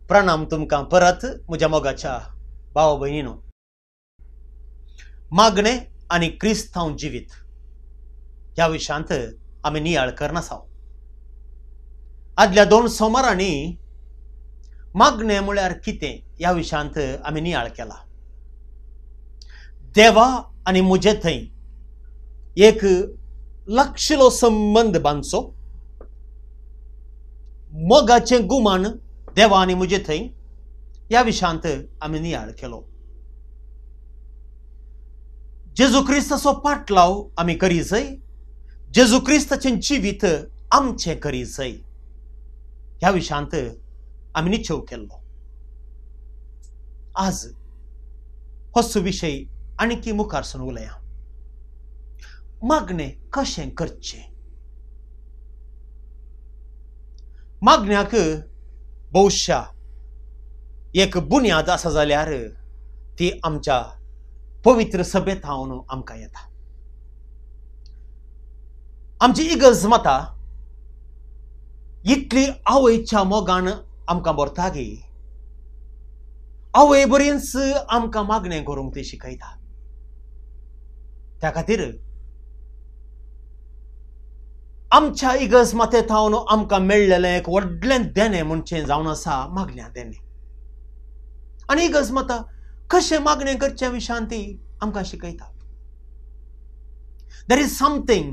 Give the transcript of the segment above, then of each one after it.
प्रणाम तुमकां परत म्हज्या मोगाच्या भाव भयणीनो. मागणे आनी क्रिस्तांव जिवीत ह्या विशयांत आमी नियाळ करन आसात. आदल्या 2 सोमारांनी मागणे म्हळ्यार कितें ह्या विशयांत आमी नियाळ केला. देवा आनी म्हजे थंय एक लागशिल्लो संबंध बांदचो. मोगाचें गुमान देवा आनी म्हजे थंय ह्या विशयांत आमी नियाळ केलो. जेजू क्रिस्ताचो पाटलाव आमी करी जाय. जेजू क्रिस्ताचें जिवीत आमचें करी जाय ह्या विशयांत आमी निश्चय केल्लो. आज हो विशय आनीक मुखार सावन उलया. मागणें कशें करचें. मागण्याक बहुशा एक बुन्याद आसा जाल्यार ती आमच्या पवित्र सभेत हांवन आमकां येता. आमची इगर्ज मतां इतली आवयच्या मोगान आमकां भरता गे. आवय बरीच आमकां मागणें करूंक ती शिकयता. त्या खातीर आमच्या इगर्ज मतेंत हांवन आमकां मेळ्ळेलें एक व्हडलें देणें म्हणचें जावन आसा मागण्या देणें. आनी इगर्ज मतां कशें मागणें करचे विशयांत ती आमकां शिकयता. There is something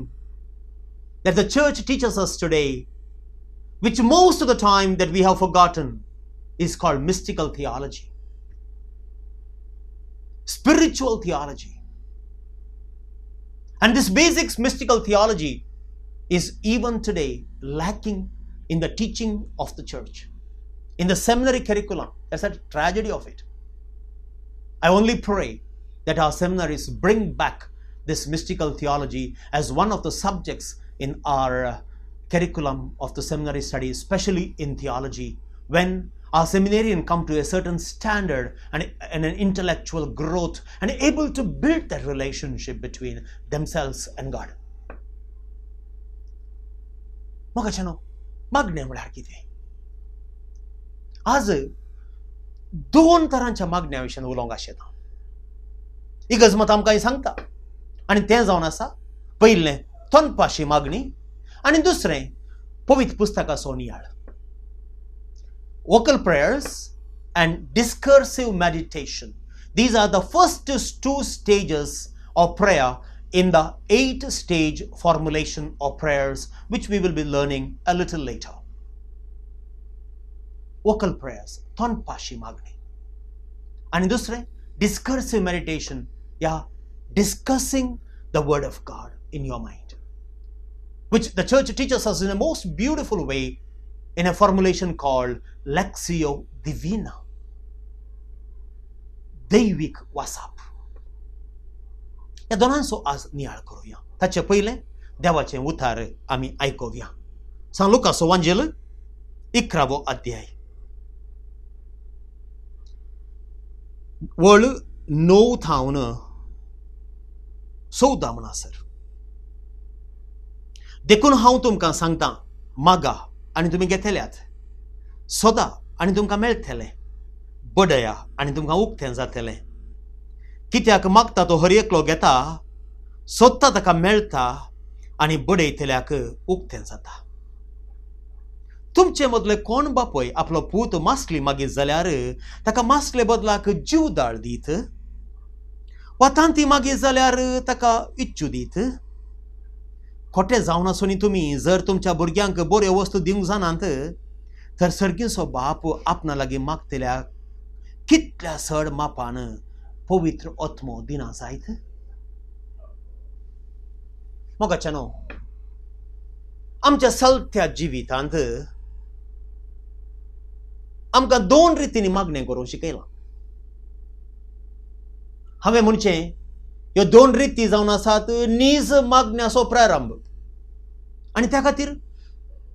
that the church teaches us today, which most of the time that we have forgotten, is called mystical theology, spiritual theology. And this basic mystical theology is even today lacking in the teaching of the church, in the seminary curriculum. That's a tragedy of it. I only pray that our seminaries bring back this mystical theology as one of the subjects in our curriculum of the seminary studies, especially in theology, when our seminarians come to a certain standard and an intellectual growth and able to build that relationship between themselves and God. मोगाचेनो मागणें म्हळ्यार कितें. आज 2 तरांच्या मागण्या विशयान उलोवंक आशेता. इगर्ज मत आमकां सांगता आनी तें जावन आसा पयलें तोंडपाशी मागणी आनी दुसरें पवित्र पुस्तकाचो नियाळ. Vocal prayers and discursive meditation. These are the first 2 stages of prayer in the 8-stage formulation of prayers, which we will be learning a little later. Vocal prayers, तोंडपाशी मागणी. आणि दुसरे discursive meditation, discussing the word of God in your mind, which the church teaches us in a most beautiful way in a formulation called Lectio Divina, दैविक वासाप. या दोनांचो आज नियाळ करूया. ताचे पयलें देवाचें उतार आमी आयकुया. सांग लुकाचो वांजेल 11वो अध्याय वळ 9 थावन 14 म्हणसर. देखून हांव तुमकां सांगतां, मागा आनी तुमी घेतल्यात, सोदा आनी तुमकां मेळटलें, बडया आनी तुमकां उक्तें जातलें. कित्याक मागता तो हर एकलो घेता, सोदता ताका मेळटा आनी बडयतल्याक उक्तें जाता. तुमचे मदले कोण बापय आपलो पूत मासली मागीत जाल्यार ताका मासले बदलाक जीवदाळ दीत, वा तांती मागीत जाल्यार ताका इच्चू दीत. खोटे जावन आसुनी तुमी जर तुमच्या भुरग्यांक बऱ्यो वस्तू दिवंक जाणात, तर सर्गीचो बाप आपणा लागीं मागतल्याक कितल्या चड मापान पवित्र आत्मो दिना जायत. मोगाचेनो आमच्या चलत्या जिवितांत आमकां 2 रितींनी मागणें करूंक शिकयलां. हांवें म्हणचें ह्यो 2 रिती जावन आसात नीज मागण्याचो प्रारंभ. आनी त्या खातीर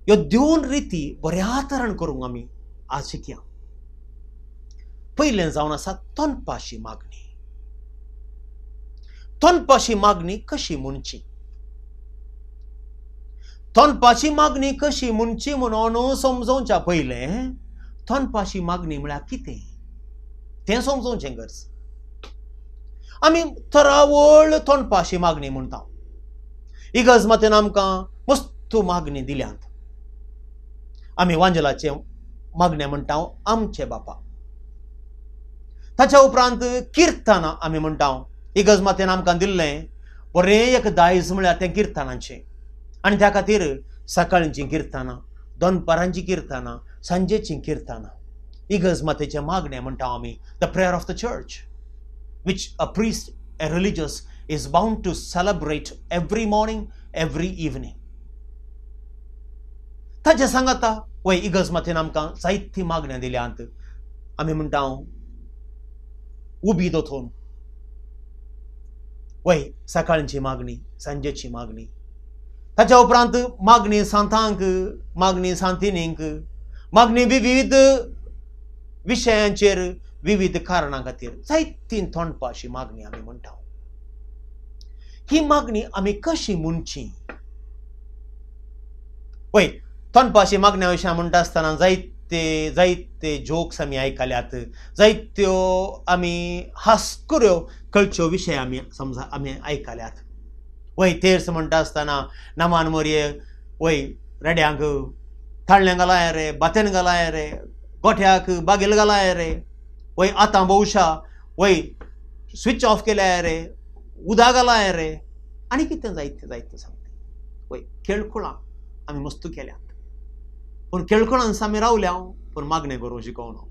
ह्यो 2 रिती बऱ्या तरान करूंक आमी आज शिकया. पयलें जावन आसा तोंडपाशी मागणी. तोंडपाशी मागणी कशी म्हणची? तोंडपाशी मागणी कशी म्हणची म्हणून समजोवच्या पयलें तोंडपाशी मागणी म्हळ्यार कितें तें समजोवचें गरज. आमी तरावळ तोंडपाशी मागणी म्हणटा. इगर्ज मातेन आमकां मस्त मागणी दिल्यात. आमी वांजलाचे मागणे म्हणटा आमचे बापा. ताच्या उपरांत किर्तनां आमी म्हणटा. इगर्ज मातेन आमकां दिल्लें बरें एक दायज म्हळ्यार तें किर्तनांचें. आनी त्या खातीर सकाळींचीं किर्तनां, दनपारांचीं किर्तनां, सांजेचीं किर्तनां. इगर्ज मातेचें मागणें म्हणटा आमी the prayer of the church, which a priest, a religious, is bound to celebrate every morning, every evening. ताचे सांगाता वय इगर्ज मातेन आमकां जायती मागण्या दिल्यात. आमी म्हणटा उबी दोतोन वय सकाळची मागणी, सांजेची मागणी. ताच्या उपरांत मागणी सांतांक, मागणी सांतिनींक, मागणी विविध विशयांचेर, विविध कारणां खातीर जायती तोंडपाशी मागणी आमी म्हणटा. ही मागणी आमी कशी म्हणची? वय तोंडपाशी मागण्या विशीं म्हणटा आसतना जायते जोक्स आमी आयकल्यात, जायत्यो आमी हास्कुऱ्यो खंयच्यो विशय आमी आयकल्यात. वय तेर्स म्हणटा आसतना नमान मोरये वय रेड्यांक थाळ्यांक घालाय रे, बातेन घालाय रे, गोठ्याक बागेल घालाय रे. वय आतां भौशा वय स्विच ऑफ केल्याय रे, उदक घालाय रे, आनी कितें जायतें जायतें सांगता. वय खेळखुळां आमी मस्त केल्यात, पूण खेळखुळांस आमी रावल्या पूण मागणें करूं शिकोवना.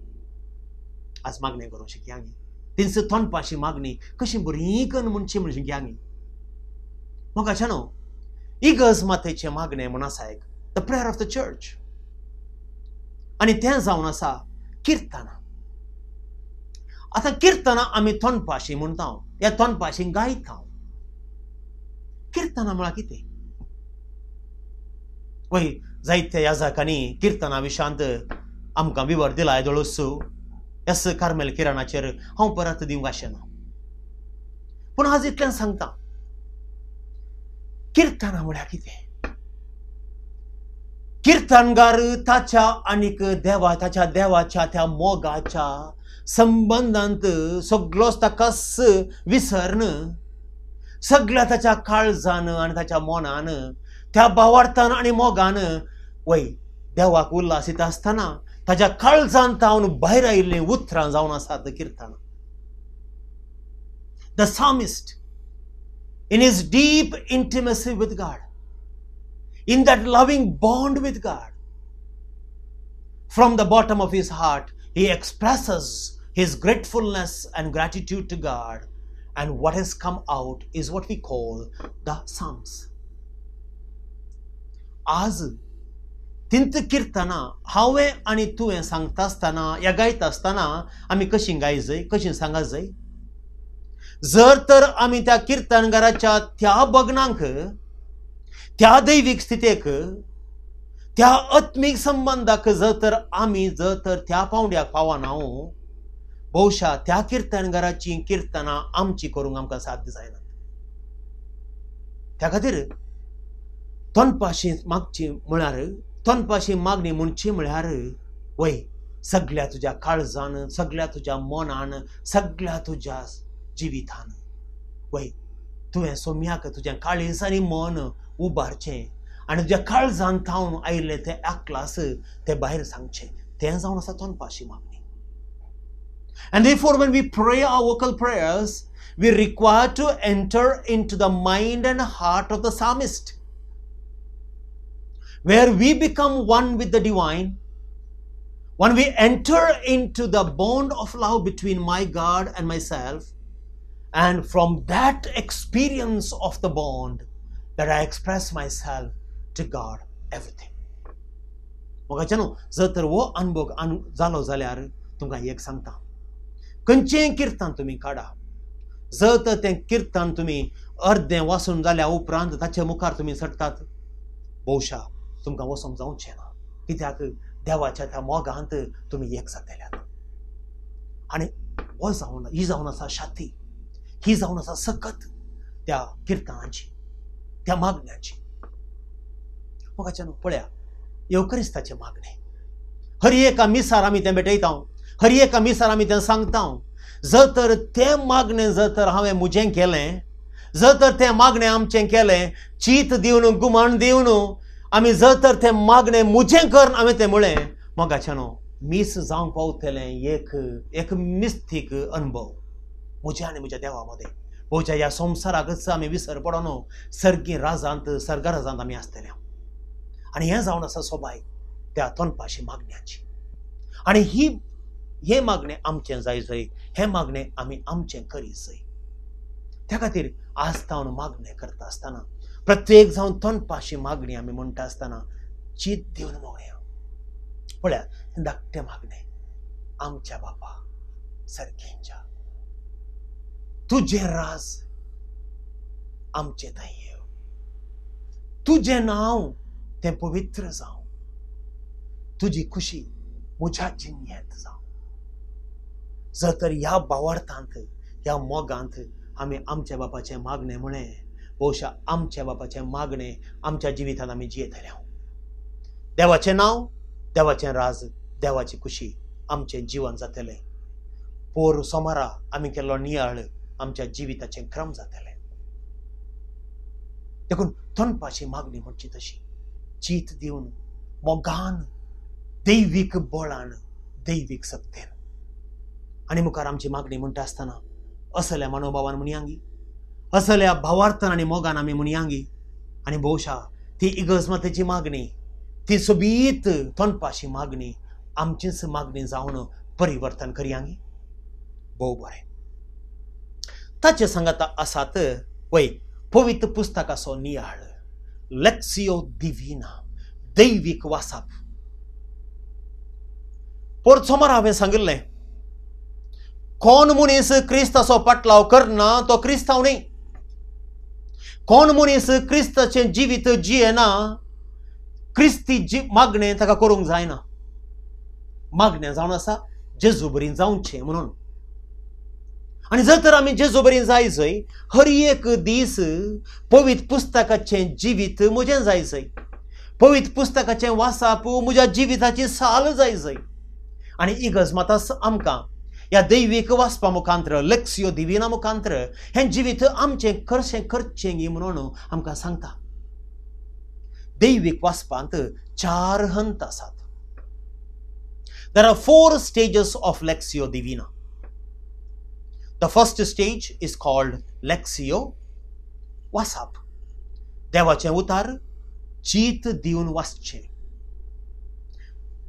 आज मागणें करूं शिकयांगी. तेंच तोंडपाशी मागणी कशी बरी करून म्हणची म्हण शिकयांगी. म्हाका न्हू इगर्ज मातेचें मागणें म्हूण आसा एक the prayer of the church. आनी तें जावन आसा किर्तनां. आतां किर्तनां आमी तोंडपाशी म्हणटा, ह्या तोंडपाशीन गायता. किर्तनां म्हळ्यार कितें? वय जायत्या याजकांनी किर्तनां विशयांत आमकां विवर दिला. दोळोसू एस कार्मेल किरणाचेर हांव परत दिवंक आशेना, पूण आज इतलें सांगता. किर्तनां म्हळ्यार कितें? किर्तनगार ताच्या आनीक ताच्या देवाच्या त्या मोगाच्या संबंधांत सगळोच ताकाच विसरन, सगळ्या ताच्या काळजान आनी ताच्या मनान त्या भावार्थान आनी मोगान वय देवाक उल्हासीत आसतना ताच्या काळजान तावन भायर आयिल्लीं उतरां जावन आसात किर्तनां. The psalmist in his deep intimacy with God, in that loving bond with God, from the bottom of his heart, he expresses his gratefulness and gratitude to God, and what has come out is what we call the Psalms. आज तिंत किर्तनां हांवें आनी तुवें सांगता आसतना, ह्या गायता आसतना आमी कशीं गाय जाय, कशीं सांगत जाय? जर तर आमी त्या किर्तनगाराच्या त्या भग्नांक, त्या दैवीक स्थितेक, त्या आत्मीक संबंधाक जर तर त्या पावंड्याक पावना, भौशा त्या किर्तनगाराची किर्तनां आमची करूंक आमकां साध्य जायना. त्या खातीर तोंडपाशी मागची म्हळ्यार, तोंडपाशी मागणी म्हणची म्हळ्यार वय सगळ्या तुज्या काळजान, सगळ्या तुज्या मनान, सगळ्या तुज्या जिवितान वय तुवें सोम्याक तुजें काळीज आनी मन उबारचें आनी तुज्या काळजान थावन आयिल्लें तें एकलास तें भायर सांगचें. तें जावन आसा तोंडपाशी मागणी. And therefore when we pray our vocal prayers, we require to enter into the mind and heart of the psalmist, where we become one with the divine. When we enter into the bond of love between my God and myself, and from that experience of the bond that I express myself to God, everything. मोगाचें न्हू, जर तर वो अनुभव जालो जाल्यार तुमकां एक सांगता, खंयचेंय किर्तन तुमी काडा, जर तर तें किर्तन तुमी अर्दें वाचून जाल्या उपरांत ताचे मुखार तुमी सट्टात, भौशा तुमकां वचोंक जावचें ना. कित्याक देवाच्या त्या मोगांत तुम्ही एक जातल्यात. आणि हो जावन ही जावन आसा शाती, ही जावन आसा सकत त्या किर्तनाची, त्या मागण्याची. मोगाच्यान पळया येवकरिस्ताचे मागणे हर एका मिसार आमी तें भेटयता, हर एका मिसार आमी तें सांगता. जर तर तें मागणें जर तर हांवें म्हजें केलें, जर तर तें मागणें आमचें केलें, चीत दिवन गुमान दिवन आमी जर तर तें मागणें म्हजें करून हांवें तें म्हळें, मोगाच्यानो मीस जावंक पावतलें एक मिस्तीक अनुभव म्हज्या आनी म्हज्या देवामध्ये. म्हज्या ह्या संवसाराकच आमी विसर पडोन सर्गी राजांत सर्गराजांत आमी आसतले. आनी हें जावन आसा सोबाय त्या तोंडपाशी मागण्याची. आनी हे मागणें आमचें जाय जंय, हें मागणें आमी आमचें करी जंय. त्या खातीर आस्तावन मागणें करता आसतना, प्रत्येक जावन तोंडपाशी मागणी आमी म्हणटा आसतना चीत दिवन मोवया. पळयात धाकटें मागणें. आमच्या बापा सर्गेंच्या, तुजें राज आमचे थंय येव, तुजें नांव तें पवित्र जावं, तुजी खुशी म्हज्या जिणेंत जावं. जर तर ह्या भावार्थांत, ह्या मोगांत आमी आमच्या बापाचें मागणें म्हळें, भोवशा आमच्या बापाचें मागणें आमच्या जिवितांत आमी जियेतले. देवाचें नांव, देवाचें राज, देवाची खुशी आमचें जिवन जातलें. पोर सोमारा आमी केल्लो नियाळ आमच्या जिविताचें क्रम जातलें. देखून तोंडपाशी मागणी म्हणची तशी चीत दिवन मोगान, दैवीक बळान, दैवीक सक्तेन. आनी मुखार आमची मागणी म्हणटा आसतना असल्या मनोभावान म्हणयांगी, असल्या भावार्थान आनी मोगान आमी म्हणयांगी. आनी भोवशा ती इगर्जमातेची मागणी, ती सोबीत तोंडपाशी मागणी आमचीच मागणी जावन परिवर्तन करयांगी. भोव बरें. ताचे सांगाता आसात वय पवित्र पुस्तकाचो नियाळ, लेक्सियो दिविना, दैवीक वासाप. पोरचोमार हांवें सांगिल्लें, कोण मनीस क्रिस्ताचो पाटलाव करना तो क्रिस्तांव न्ही. कोण मनीस क्रिस्ताचें जिवीत जियेना, क्रिस्ती मागणें ताका करूंक जायना. मागणें जावन आसा जेजू बरी जावचें म्हणून. आनी जर तर आमी जेजू बरी जाय जंय, हर एक दीस पवित्र पुस्तकाचें जिवीत म्हजें जाय जंय, पवित्र पुस्तकाचें वासाप म्हज्या जिविताची साल जाय जंय. आनी इगर्जमाता आमकां ह्या दैवीक वाचपा मुखांतर, लेक्सियो दिविना मुखांतर हें जिवीत आमचें कशें करचें गी म्हणून आमकां सांगता. दैवीक वाचपांत 4 हंत आसात. There are 4 stages of Lectio Divina. The first stage is called Lectio Wasap. देवाचें उतार चीत दिवन वाचचें.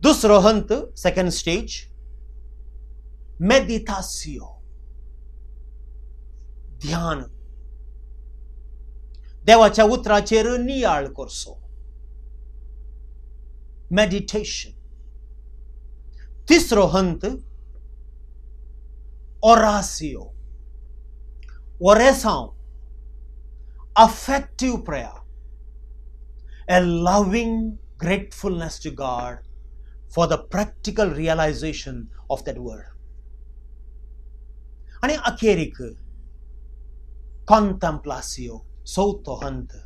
दुसरो हंत, second stage, Meditatio, ध्यान. देवाच्या उतराचेर नियाळ करचो. Meditation. तिसरो हंत, Oratio, oração, affective prayer, a loving gratefulness to God for the practical realization of that word. आणि अखेरीक कॉन्टेम्प्लासियो, चौथो हंत.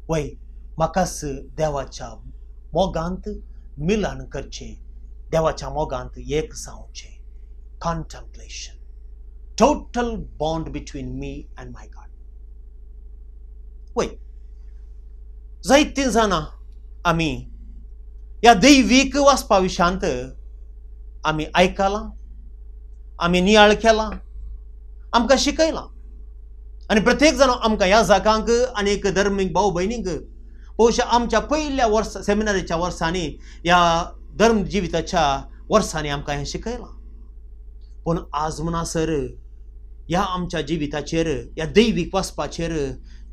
वय म्हाकाच देवाच्या मोगांत मिलन करचें, देवाच्या मोगांत एक जावचें. Contemplation, total bond between me and my God. वय जायतीं जाणां आमी ह्या दैवीक वाचपा विशयांत आमी आयकलां, आमी नियाळ केलां, आमकां शिकयलां. आनी प्रत्येक जाण आमकां ह्या जागांक आनी एक धर्मीक भाव भयणींक भोवशा आमच्या पयल्या सेमिनारीच्या वर्सांनी, ह्या धर्म जिविताच्या वर्सांनी आमकां हें शिकयलां. पूण आज म्हणसर ह्या आमच्या जिविताचेर, ह्या दैवीक वाचपाचेर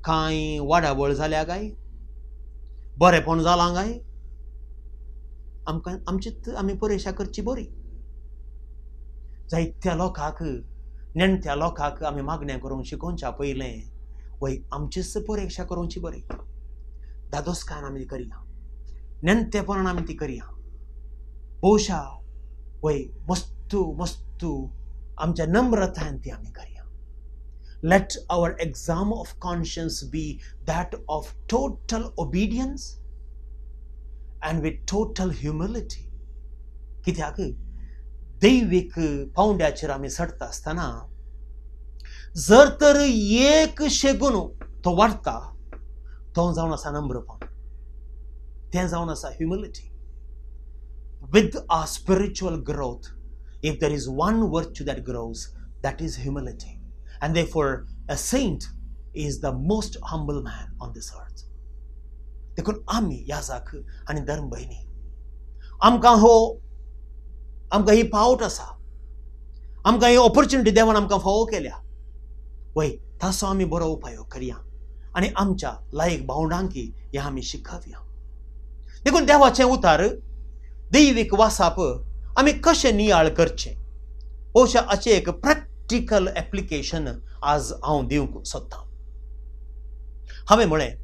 कांय वाडावळ जाल्या काय, बरेपण जालां काय, आमकां आमचीच आमी परीक्षा करची बरी. जायत्या लोकांक, नेणट्या लोकांक आमी मागण्या करूंक शिकोवच्या पयलें वय आमचीच परीक्षा करूंची बरी. दादोसकान आमी ती करया, नेणटेपणान आमी ती करया. भोवशा वय मस्तू आमच्या नम्रतान ती आमी करया. Let our exam of conscience be that of total obedience and with total humility. कित्याक दैविक पावंड्याचेर आमी चडटा आसतना जर तर एक शेगून तो वाडटा तो जावन आसा नम्रपण, तें जावन आसा humility. With our spiritual growth, if there is one virtue that grows, that is humility. And therefore a saint is the most humble man on this earth. देखून आमी याजक आनी धर्म भयणी आमकां ही पावट आसा, आमकां ही ऑपॉर्च्युनिटी देवान आमकां फावो केल्या. वय ताचो आमी बरो उपयोग करया आनी आमच्या लायक भावंडांकी हें आमी शिकवया. देखून देवाचें उतार दैवीक वासाप आमी कशें नियाळ करचें अशें हाचें एक प्रॅक्टिकल एप्लिकेशन आज हांव दिवंक सोदतां. हांवें म्हळें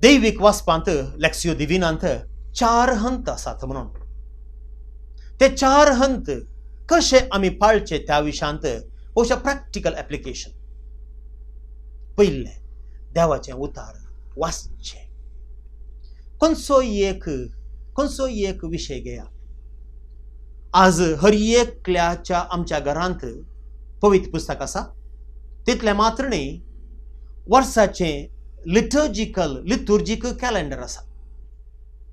दैवीक वाचपांत लेक्सियो दिविनांत 4 हंत आसात म्हणून. ते 4 हंत कशे आमी पाळचे त्या विशयांत अशें प्रॅक्टिकल एप्लिकेशन. पयलें देवाचें उतार वाचचें. खंयचो एक विशय घेया. आज हर एकल्याच्या आमच्या घरांत पवित्र पुस्तक आसा, तितलें मात्र न्ही वर्साचें लिथुर्जिकल कॅलेंडर आसा.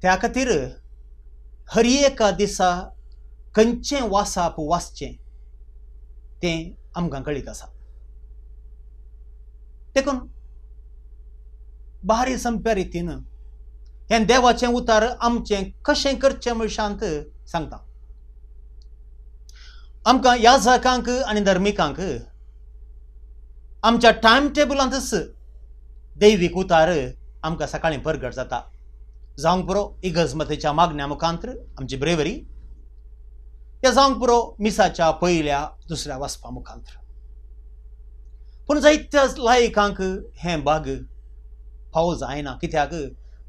त्या खातीर हर एका दिसा खंयचें वाचप वाचचें तें आमकां कळीत आसा. देखून बारी संप्या रितीन हें देवाचें उतार आमचें कशें करचें म्हणशांत सांगता. आमकां याजकांक आनी धर्मिकांक आमच्या टायम टेबलांतच दैवीक उतार आमकां सकाळीं परगट जाता. जावंक पुरो इगर्जमतेच्या मागण्या मुखांतर आमची ब्रेवरी, या जावंक पुरो मिसाच्या पयल्या दुसऱ्या वाचपा मुखांतर. पूण जायत्या लायकांक हें भाग फावो जायना, कित्याक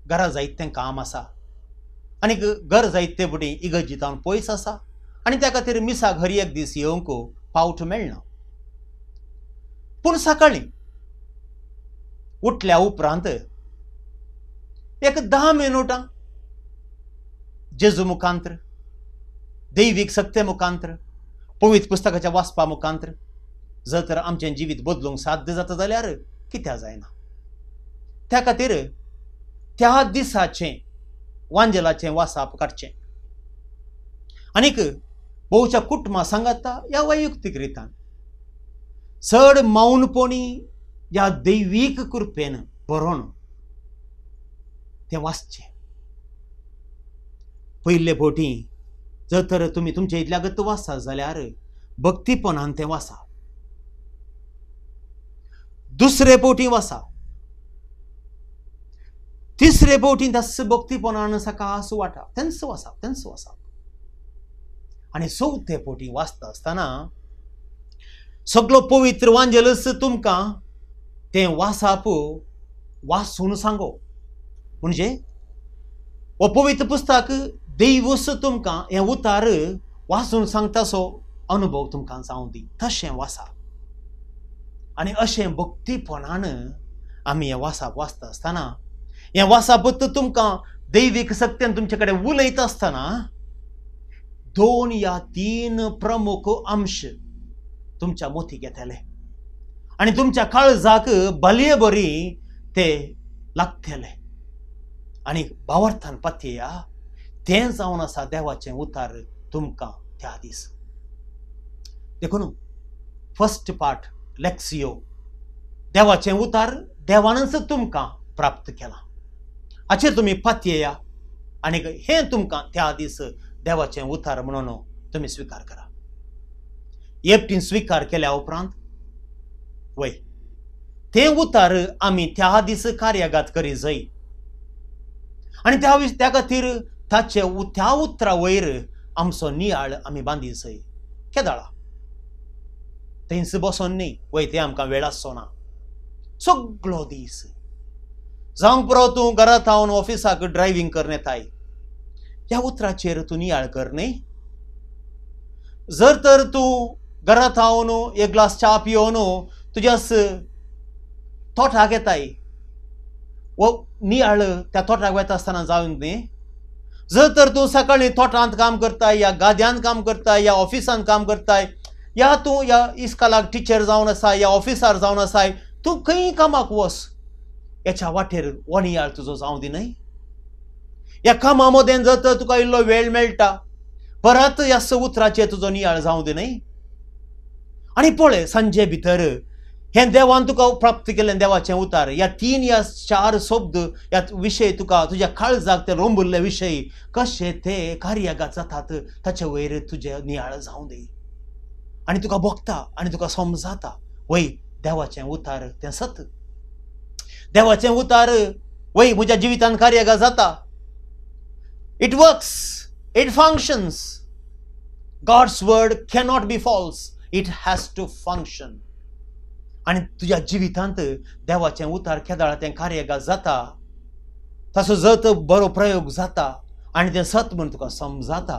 घरा जायतें काम आसा आनी घर जायते बुटी इगर्जीतावन पयस आसा आनी त्या खातीर मिसाक हर एक दीस येवंक पावट मेळना. पूण सकाळीं उठल्या उपरांत एक 10 मिनटां जेजू मुखांतर, दैवीक सत्य मुखांतर, पवित्र पुस्तकाच्या वाचपा मुखांतर जर तर आमचें जिवीत बदलूंक साध्य जाता जाल्यार कित्याक जायना. त्या खातीर त्या दिसाचें वांजेलाचें वाचप काडचें आनीक भोवच्या कुटुंबा सांगाता ह्या वैयक्तीक रितान चड मौनपणी ह्या दैवीक कृपेन बरोवन तें वाचचें. पयले फावटी जर तर तुमी तुमच्या इतल्यागत वाचता जाल्यार भक्तीपणान तें वाचा. दुसरे फावटी वाचा. तिसरे फावटी तस भक्तीपणान सकास वाटा तेंच वाचप. आनी चवथे फावटी वाचता आसतना सगळो पवित्र वांजेलस तुमकां तें वाचप वाचून सांगो. म्हणजे हो पवित्र पुस्तक देवूस तुमकां हें उतार वाचून सांगतासो अनुभव तुमकां जावं दी. तशें वाचा आनी अशें भक्तीपणान आमी हें वाचप वाचता आसतना हें वाचप तुमकां दैवीक सत्यान तुमचे कडेन उलयता आसतना 2 या 3 प्रमुख अंश तुमच्या मोती घेतले आनी तुमच्या काळजाक भले बरी ते लागतले. आनी भावार्थान पातयेया तें जावन आसा देवाचें उतार तुमकां त्या दीस. देखून फर्स्ट पार्ट लेक्सियो देवाचें उतार देवानच तुमकां प्राप्त केलां. हाचेर तुमी पातयेया आनी हें तुमकां त्या दीस देवाचें उतार म्हणून तुमी स्विकार करा. एकटीन स्विकार केल्या उपरांत वय तें उतार आमी त्या दीस कार्यागात करी जाय आनी त्या खातीर त्या उतरा वयर आमचो नियाळ आमी बांदी जाय. केदाळा थंयच बसोन न्ही, वय तें आमकां वेळ आसचो ना. सगळो दीस जावंक पुरो तूं घरांत रावन ऑफिसाक ड्रायव्हिंग करन येताय, ह्या उतराचेर तूं नियाळ कर न्ही. जर तर तूं घरांत हांवन एक ग्लास च्या पिवन तुज्यास तोठाक येताय वो नियाळ त्या तोठाक वता आसतना जावन न्ही. जर तर तूं सकाळी तोठांत काम करताय या गाद्यांत काम करताय या ऑफिसांत काम करताय या तूं या इस्कॉलाक टिचर जावन आसाय या ऑफिसार जावन आसाय तूं खंय कामाक वच याच्या वाटेर हो नियाळ तुजो जावं दी न्ही. ह्या कामा मदें जर तर तुका इल्लो वेळ मेळटा परत ह्या उतराचेर तुजो नियाळ जावं दी न्ही. आनी पळय सांजे भितर हें देवान तुका प्राप्त केलें देवाचें उतार या 3 या 4 शब्द ह्या विशय तुका तुज्या काळजाक ते रोंबुल्ले विशय कशे ते कार्यागत जातात ताचे वयर तुजें नियाळ जावं दी. आनी तुका भोगता आनी तुका समजता वय देवाचें उतार तें सत. देवाचें उतार वय म्हज्या जिवितांत कार्यागत जाता. It works, it functions. God's word cannot be false. It has to function. आनी तुज्या जिवितांत देवाचें उतार केदाळ तें कार्यागत जाता ताचो जर बरो प्रयोग जाता आनी तें सत म्हूण तुका समजता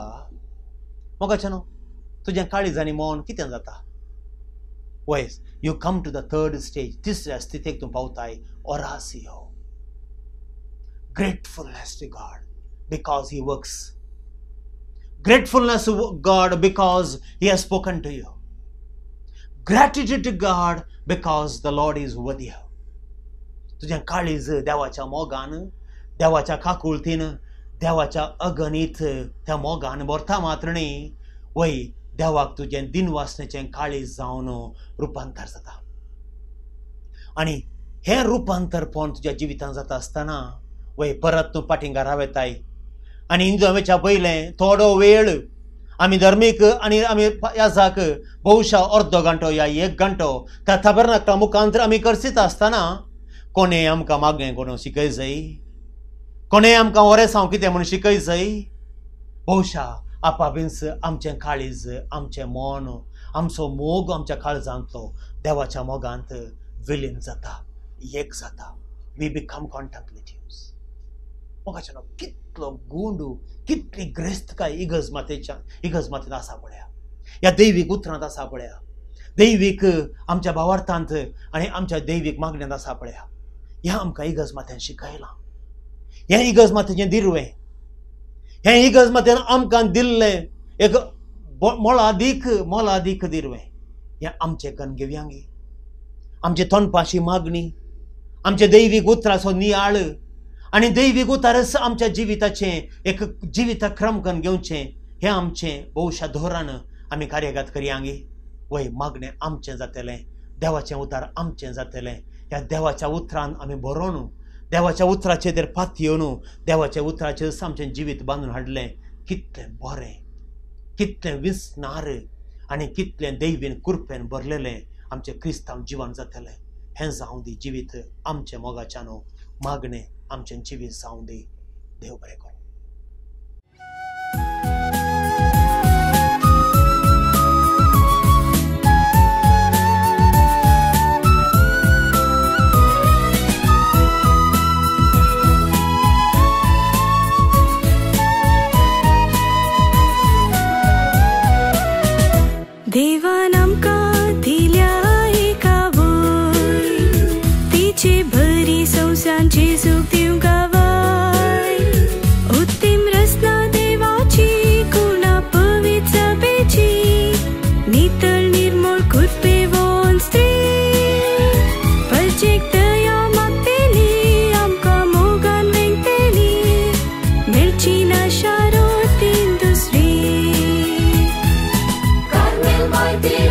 मोगाचें न्हू तुजें काळीजांनी मौन कितें जाता. Why you come to the 3rd stage. तिसऱ्या स्थितीक तूं पावताय ओरासियो. Gratefulness to God because he works. Gratefulness to God because he has spoken to you. Gratitude to God because the Lord is with you. तुझ्या काळीज देवाच्या मोगान देवाच्या काकुळतीन देवाच्या अगणित त्या मोगान भरता मात्र न्ही वय देवाक तुजें दिनवासनेचें काळीज जावन रुपांतर जाता. आनी हें रुपांतरपण तुज्या जिवितांत जाता आसतना वय परत तूं फाटींगार रावताय. आनी हिंदुवेच्या पयलें थोडो वेळ आमी धर्मीक आनी आमी याजाक भोवशा अर्दो घंटो या 1 घंटो त्या ताबरनाकला मुखांतर आमी करसीत आसतना कोणें आमकां मागणें करून शिकय जाय. कोणें आमकां ओरेसांव कितें म्हूण शिकय जाय. भोवशा आपाबींस आमचें काळीज आमचें मन आमचो मोग आमच्या काळजांतलो देवाच्या मोगांत विलीन जाता एक जाता. We become contemplatives. मोगाचें न्हू कितलो गुंड कितली ग्रेस्तकाय इगर्ज आसा पळया. ह्या दैवीक उतरांत आसा पळया. दैवीक आमच्या भावार्थांत आनी आमच्या दैवीक मागण्यांत आसा पळया. ह्या आमकां इगर्ज माथ्यान शिकयलां. हें इगर्ज माथ्याचें दिरवें. हें इगर्ज माथ्यान आमकां दिल्लें एक मोलादीक दिरवें. हें आमचें कणगिव्यांगी आमचे तोंडपाशी मागणी आमचे दैवीक उतराचो नियाळ आनी दैवीक उतारस आमच्या जिविताचें एक जिवितक्रम करून घेवचें हें आमचें भोवशा धोरण आमी कार्यागत करयांगी. वय मागणें आमचें जातलें देवाचें उतार आमचें जातलें. ह्या देवाच्या उतरान आमी बरोवन देवाच्या उतराचेर तर पात येवन देवाच्या उतराचेर आमचें जिवीत बांदून हाडलें. कितलें बरें कितलें विस्नार आनी कितलें दैवीन कुरपेन भरलेलें आमचें क्रिस्तांव जिवन जातलें. हें जावं दी जिवीत आमचें मोगाच्यान मागणें आमचें जिवीत जावं दी. देव बरें करूं. देवान आमकां दिल्या एका वय तिचे बरी संवसारांची सुख दिवंक वाय. उत्तम रचना देवाची गुणां पवित्र सभेची नितळ निर्मळ कुरपेवोन स्त्री परचेक दया मागतेली आमकां मोगान वेंगतेली मेळची ना शारोतीन दुसरी. Carmel, my dear.